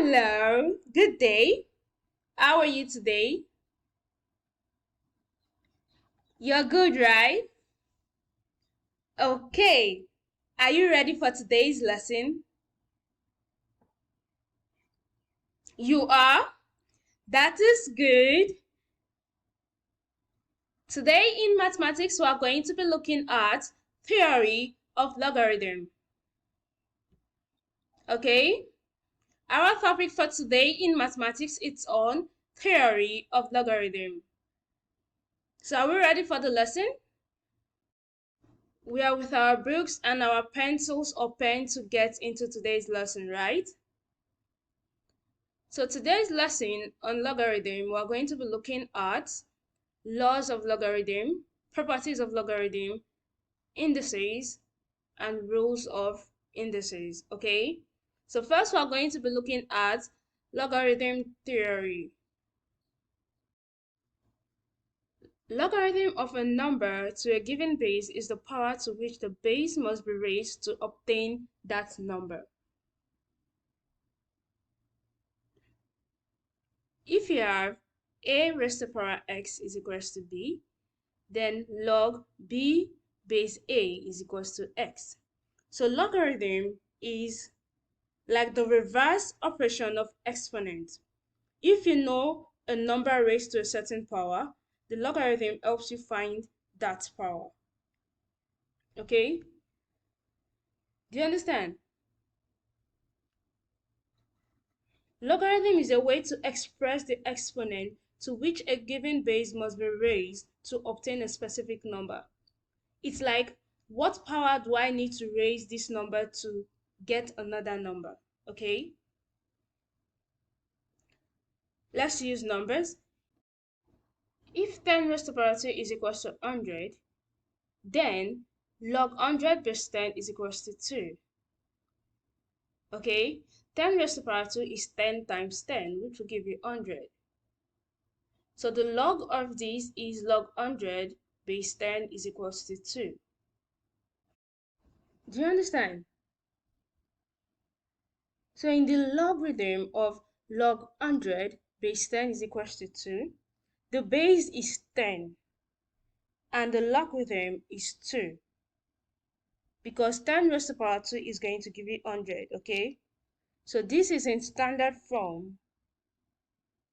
Hello, good day. How are you today? You're good, right? Okay. Are you ready for today's lesson? You are? That is good. Today in mathematics, we are going to be looking at theory of logarithm. Okay? Our topic for today in mathematics is on theory of logarithm. So are we ready for the lesson? We are with our books and our pencils or pen to get into today's lesson, right? So today's lesson on logarithm, we're going to be looking at laws of logarithm, properties of logarithm, indices, and rules of indices, okay? So first we're going to be looking at logarithm theory. Logarithm of a number to a given base is the power to which the base must be raised to obtain that number. If you have a raised to the power x is equals to b, then log b base a is equals to x. So logarithm is like the reverse operation of exponent. If you know a number raised to a certain power, the logarithm helps you find that power. Okay? Do you understand? Logarithm is a way to express the exponent to which a given base must be raised to obtain a specific number. It's like, what power do I need to raise this number to get another number? Okay? Let's use numbers. If 10 raised to the power 2 is equals to 100, then log 100 base 10 is equals to 2. Okay? 10 raised to the power 2 is 10 times 10, which will give you 100. So the log of this is log 100 base 10 is equals to 2. Do you understand? So in the logarithm of log 100 base 10 is equals to 2, the base is 10 and the logarithm is 2. Because 10 raised to the power 2 is going to give you 100, okay? So this is in standard form.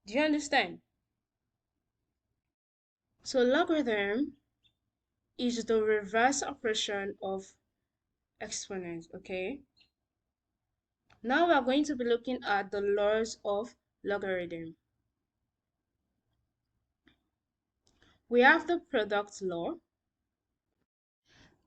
Do you understand? So logarithm is the reverse operation of exponents, okay? Now we are going to be looking at the laws of logarithm. We have the product law.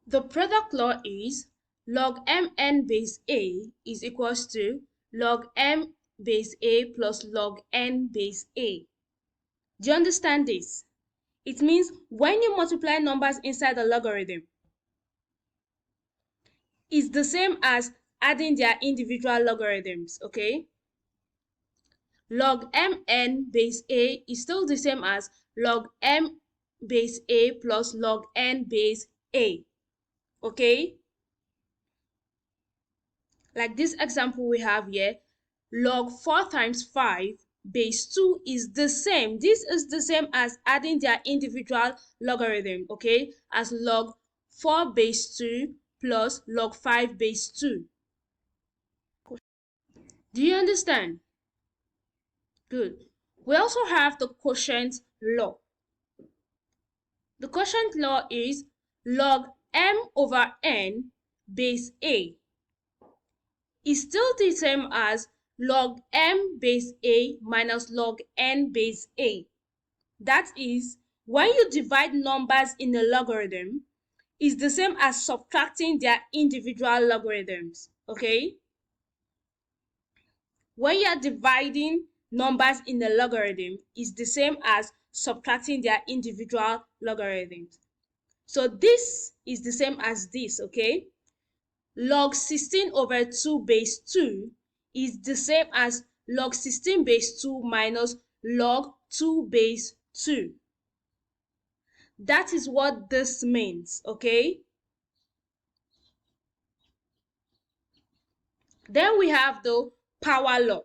The product law is log mn base a is equals to log m base a plus log n base a. Do you understand this? It means when you multiply numbers inside the logarithm, it's the same as adding their individual logarithms, okay? Log mn base a is still the same as log m base a plus log n base a, okay? Like this example we have here, log 4 times 5 base 2 is the same. This is the same as adding their individual logarithm, okay, as log 4 base 2 plus log 5 base 2. Do you understand? Good. We also have the quotient law. The quotient law is log m over n base a is still the same as log m base a minus log n base a. That is, when you divide numbers in a logarithm, it's the same as subtracting their individual logarithms, okay? When you are dividing numbers in a logarithm, it's the same as subtracting their individual logarithms. So this is the same as this, okay? Log 16 over 2 base 2 is the same as log 16 base 2 minus log 2 base 2. That is what this means, okay? Then we have the power law.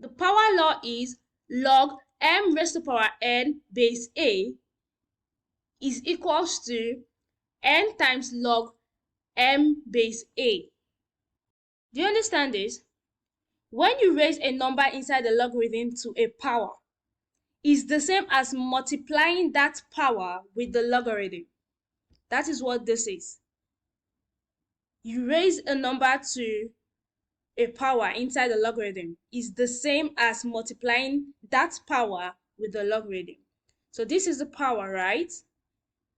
The power law is log m raised to power n base a is equals to n times log m base a. Do you understand this? When you raise a number inside the logarithm to a power, it's the same as multiplying that power with the logarithm. That is what this is. You raise a number to a power inside the logarithm is the same as multiplying that power with the logarithm. So this is the power, right?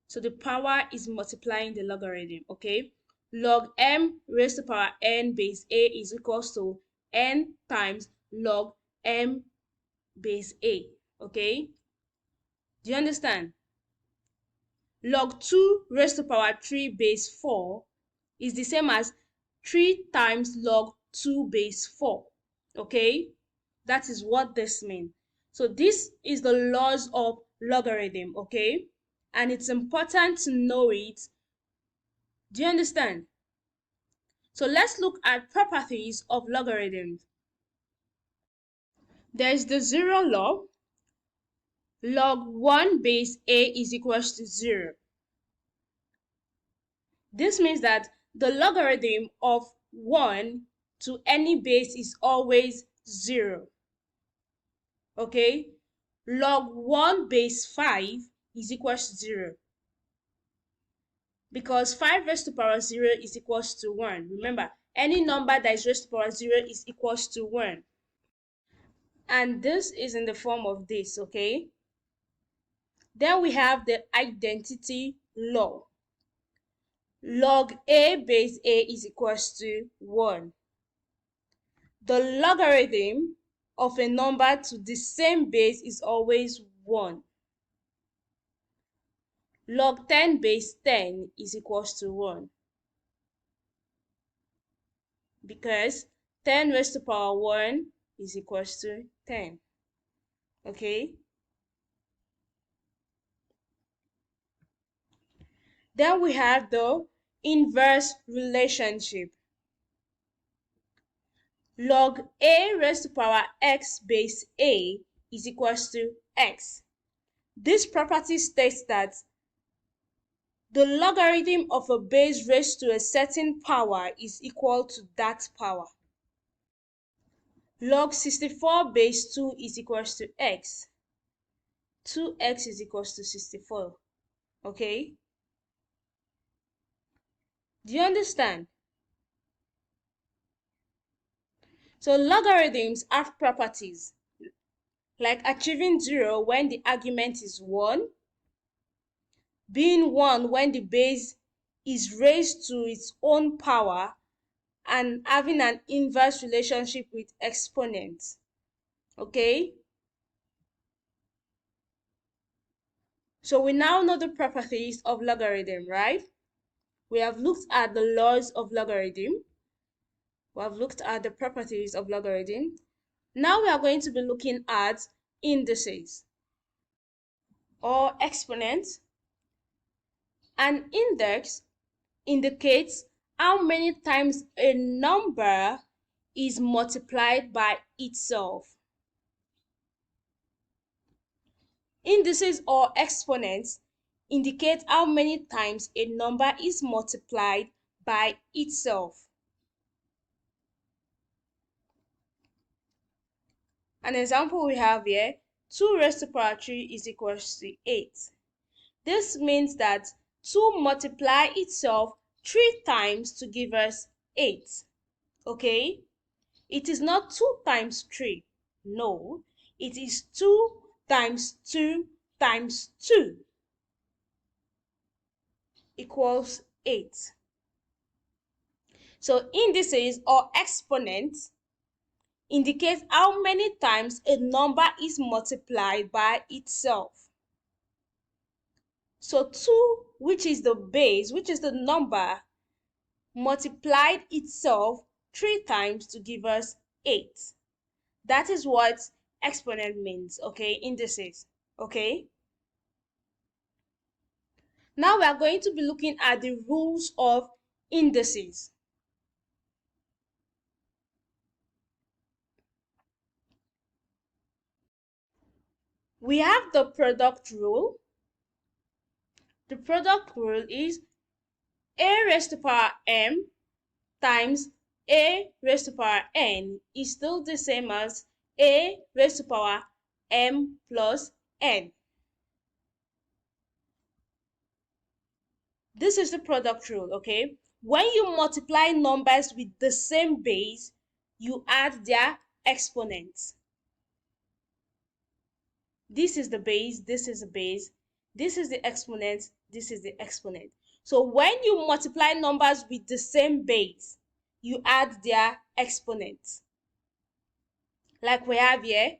So the power is multiplying the logarithm, okay? Log m raised to power n base a is equals to n times log m base a, okay? Do you understand? Log 2 raised to power 3 base 4 is the same as 3 times log 2 base 4, okay? That is what this means. So this is the laws of logarithm, okay? And it's important to know it. Do you understand? So let's look at properties of logarithms. There is the zero law. Log 1 base a is equals to 0. This means that the logarithm of 1 to any base is always 0. Okay? Log 1 base 5 is equals to 0. Because 5 raised to power 0 is equals to 1. Remember, any number that is raised to power 0 is equals to 1. And this is in the form of this, okay? Then we have the identity law. Log a base a is equals to 1. The logarithm of a number to the same base is always 1. Log 10 base 10 is equals to 1. Because 10 raised to power 1 is equals to 10. Okay? Then we have the inverse relationship. Log a raised to power x base a is equals to x. This property states that the logarithm of a base raised to a certain power is equal to that power. Log 64 base 2 is equals to x. 2x is equals to 64. Okay? Do you understand? So logarithms have properties like achieving 0 when the argument is 1, being 1 when the base is raised to its own power, and having an inverse relationship with exponents. Okay? So we now know the properties of logarithm, right? We have looked at the laws of logarithm. We have looked at the properties of logarithm. Now we are going to be looking at indices or exponents. An index indicates how many times a number is multiplied by itself. Indices or exponents indicate how many times a number is multiplied by itself. An example we have here, 2 raised to power 3 is equals to 8. This means that 2 multiply itself 3 times to give us 8. Okay? It is not 2 times 3. No, it is 2 times 2 times 2 equals 8. So indices or exponents indicate how many times a number is multiplied by itself. So 2, which is the base, which is the number, multiplied itself 3 times to give us 8. That is what exponent means, okay? Indices, okay? Now we are going to be looking at the rules of indices. We have the product rule. The product rule is a raised to power m times a raised to power n is still the same as a raised to power m plus n. This is the product rule, okay? When you multiply numbers with the same base, you add their exponents. This is the base, this is the base, this is the exponent, this is the exponent. So when you multiply numbers with the same base, you add their exponents. Like we have here,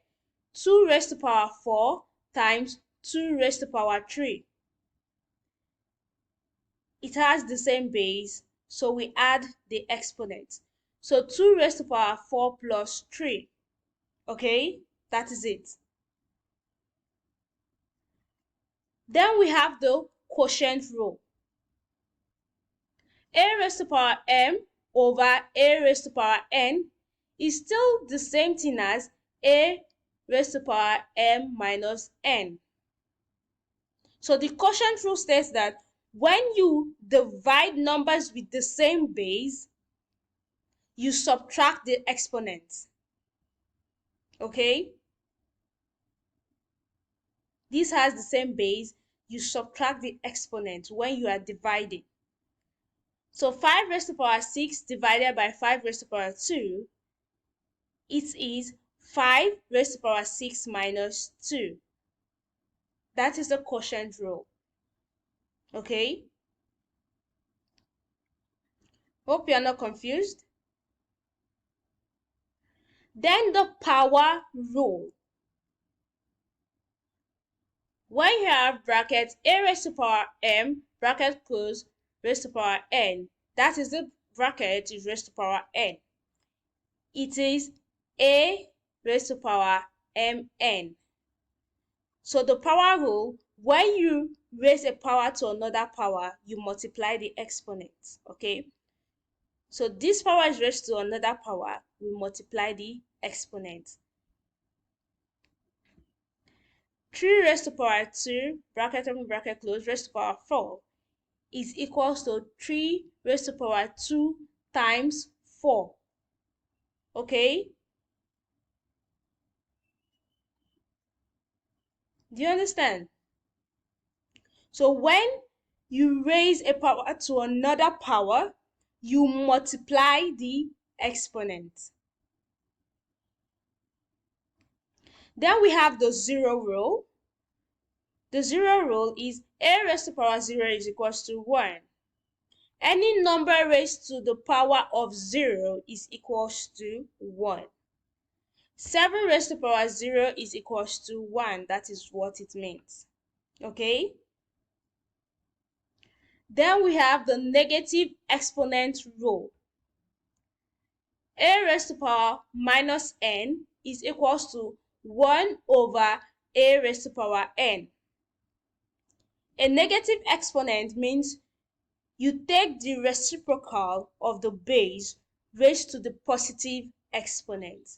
2 raised to power 4 times 2 raised to power 3. It has the same base, so we add the exponents. So 2 raised to power 4 plus 3. Okay, that is it. Then we have the quotient rule. A raised to power m over a raised to power n is still the same thing as a raised to power m minus n. So the quotient rule states that when you divide numbers with the same base, you subtract the exponents. Okay? This has the same base, you subtract the exponent when you are dividing. So 5 raised to power 6 divided by 5 raised to power 2, it is 5 raised to power 6 minus 2. That is the quotient rule. Okay? Hope you are not confused. Then the power rule. When you have bracket a raised to power m, bracket close, raised to power n, that is the bracket is raised to power n. It is a raised to power mn. So the power rule, when you raise a power to another power, you multiply the exponents. Okay? So this power is raised to another power, we multiply the exponent. 3 raised to power 2, bracket open, bracket close, raised to power 4 is equals to 3 raised to power 2 times 4. Okay? Do you understand? So when you raise a power to another power, you multiply the exponent. Then we have the zero rule. The zero rule is a raised to power 0 is equals to 1. Any number raised to the power of 0 is equals to 1. 7 raised to power 0 is equals to 1. That is what it means. Okay? Then we have the negative exponent rule. A raised to power minus n is equals to 1 over a raised to power n. A negative exponent means you take the reciprocal of the base raised to the positive exponent.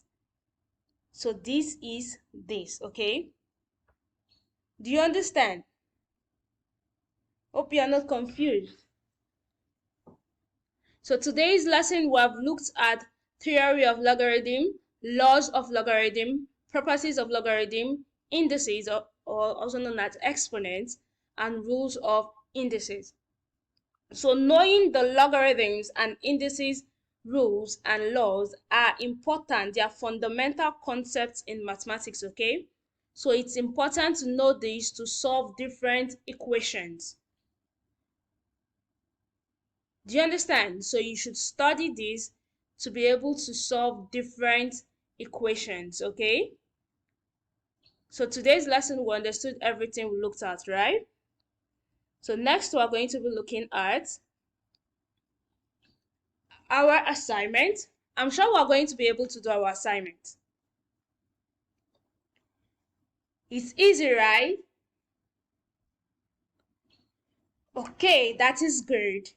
So this is this, okay? Do you understand? Hope you are not confused. So today's lesson we have looked at theory of logarithm, laws of logarithm, properties of logarithm, indices or also known as exponents, and rules of indices. So knowing the logarithms and indices, rules and laws are important. They are fundamental concepts in mathematics, okay? So it's important to know this to solve different equations. Do you understand? So you should study this to be able to solve different equations, okay? So today's lesson we understood everything we looked at, right? So next we are going to be looking at our assignment. I'm sure we're going to be able to do our assignment. It's easy, right? Okay, that is good.